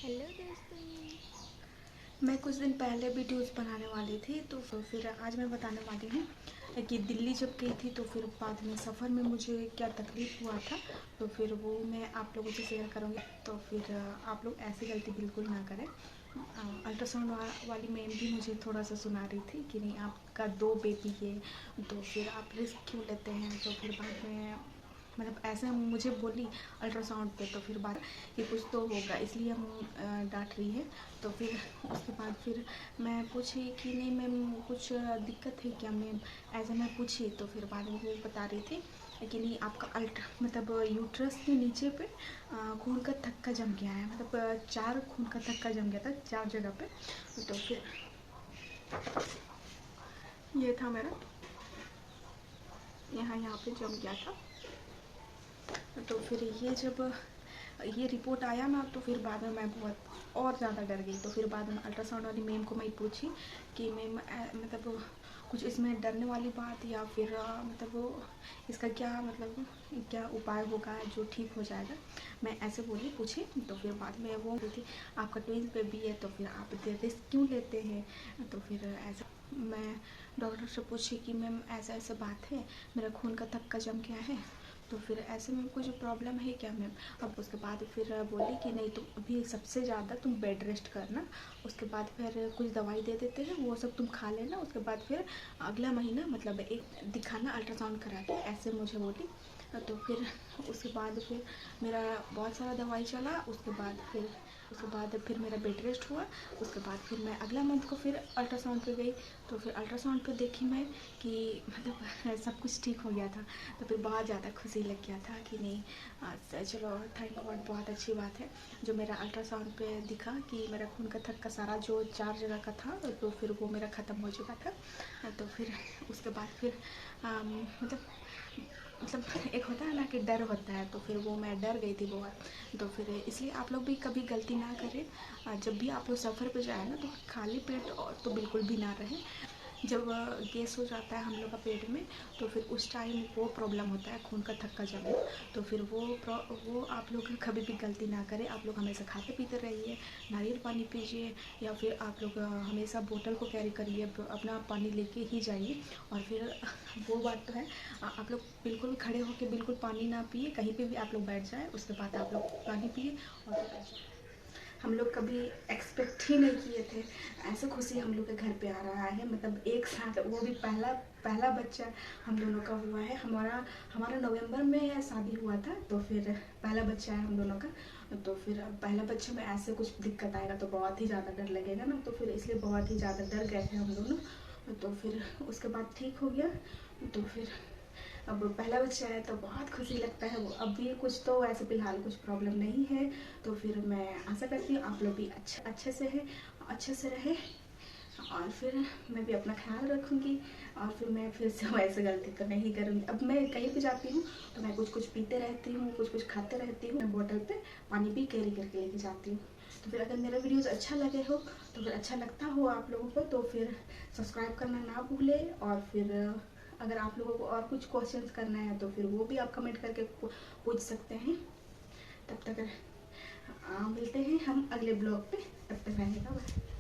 Hello दोस्तों। मैं कुछ दिन पहले वीडियोस बनाने वाली थी, तो फिर आज मैं बताने वाली हूँ कि दिल्ली जब गई थी तो फिर बाद में सफ़र में मुझे क्या तकलीफ़ हुआ था। तो फिर वो मैं आप लोगों से शेयर करूँगी। तो फिर आप लोग ऐसी गलती बिल्कुल ना करें। अल्ट्रासाउंड वाली मैम भी मुझे थोड़ा सा सुना रही थी कि नहीं, आपका 2 बेबी है तो फिर आप रिस्क क्यों लेते हैं। तो फिर बाद में मतलब ऐसे मुझे बोली अल्ट्रासाउंड पे, तो फिर बात कि कुछ तो होगा इसलिए हम डांट रही है। तो फिर उसके बाद फिर मैं पूछी कि नहीं मैम कुछ दिक्कत है क्या मैम, ऐसे मैं पूछी। तो फिर बाद में वो बता रही थी कि नहीं, आपका मतलब यूट्रस के नीचे पे खून का थक्का जम गया है। मतलब 4 खून का थक्का जम गया था 4 जगह पे। तो फिर ये था मेरा यहाँ पे जम गया था। तो फिर ये जब ये रिपोर्ट आया ना, तो फिर बाद में मैं बहुत और ज़्यादा डर गई। तो फिर बाद में अल्ट्रासाउंड वाली मैम को मैं पूछी कि मैम मतलब कुछ इसमें डरने वाली बात, या फिर मतलब वो इसका क्या मतलब क्या उपाय होगा जो ठीक हो जाएगा, मैं ऐसे बोली पूछी। तो फिर बाद में वो बोलती आपका ट्विंस बेबी है तो फिर आप रिस्क क्यों लेते हैं। तो फिर ऐसा मैं डॉक्टर से पूछी कि मैम ऐसा ऐसा बात है, मेरा खून का थक्का जम गया है, तो फिर ऐसे में कुछ प्रॉब्लम है क्या मैम। अब उसके बाद फिर बोली कि नहीं तुम अभी सबसे ज़्यादा तुम बेड रेस्ट करना, उसके बाद फिर कुछ दवाई दे देते हैं वो सब तुम खा लेना, उसके बाद फिर अगला महीना मतलब एक दिखाना अल्ट्रासाउंड करा के, ऐसे मुझे बोली। तो फिर उसके बाद फिर मेरा बहुत सारा दवाई चला। उसके बाद फिर मेरा बेड रेस्ट हुआ। उसके बाद फिर मैं अगला मंथ को फिर अल्ट्रासाउंड पे गई। तो फिर अल्ट्रासाउंड पे देखी मैं कि मतलब सब कुछ ठीक हो गया था। तो फिर बहुत ज़्यादा खुशी लग गया था कि नहीं चलो थैंक गॉड, बहुत अच्छी बात है जो मेरा अल्ट्रासाउंड पे दिखा कि मेरा खून का थक्का सारा जो 4 जगह का था तो फिर वो मेरा ख़त्म हो चुका था। तो फिर उसके बाद फिर मतलब एक होता है ना कि डर होता है, तो फिर वो मैं डर गई थी बहुत। तो फिर इसलिए आप लोग भी कभी गलती ना करें। जब भी आप लोग सफ़र पे जाए ना तो खाली पेट तो बिल्कुल भी ना रहें। जब गैस हो जाता है हम लोग का पेट में, तो फिर उस टाइम वो प्रॉब्लम होता है खून का थक्का जमना। तो फिर वो आप लोग कभी भी गलती ना करें। आप लोग हमेशा खाते पीते रहिए, नारियल पानी पीजिए, या फिर आप लोग हमेशा बोतल को कैरी करिए, अपना पानी लेके ही जाइए। और फिर वो बात तो है, आप लोग बिल्कुल खड़े होकर बिल्कुल पानी ना पिए, कहीं पे भी आप लोग बैठ जाए उसके बाद आप लोग पानी पिए और फिर ऐसे। हम लोग कभी एक्सपेक्ट ही नहीं किए थे ऐसे खुशी हम लोग के घर पे आ रहा है। मतलब एक साथ, वो भी पहला पहला बच्चा हम दोनों का हुआ है। हमारा नवंबर में शादी हुआ था, तो फिर पहला बच्चा है हम दोनों का। तो फिर पहला बच्चे में ऐसे कुछ दिक्कत आएगा तो बहुत ही ज़्यादा डर लगेगा ना, तो फिर इसलिए बहुत ही ज़्यादा डर गए थे हम दोनों। तो फिर उसके बाद ठीक हो गया। तो फिर अब पहला बच्चा है तो बहुत खुशी लगता है। वो अब भी कुछ तो ऐसे फ़िलहाल कुछ प्रॉब्लम नहीं है। तो फिर मैं आशा करती हूँ आप लोग भी अच्छे से रहे, और फिर मैं भी अपना ख्याल रखूँगी। और फिर मैं फिर से वैसे गलती तो नहीं करूँगी। अब मैं कहीं भी जाती हूँ तो मैं कुछ कुछ पीते रहती हूँ, कुछ कुछ खाते रहती हूँ। मैं बोतल पे पानी भी कैरी करके लेके जाती हूँ। तो फिर अगर मेरा वीडियोस अच्छा लगे हो, तो फिर अच्छा लगता हो आप लोगों को, तो फिर सब्सक्राइब करना ना भूलें। और फिर अगर आप लोगों को और कुछ क्वेश्चंस करना है तो फिर वो भी आप कमेंट करके पूछ सकते हैं। तब तक मिलते हैं हम अगले ब्लॉग पे, तब तक रहने का बाय।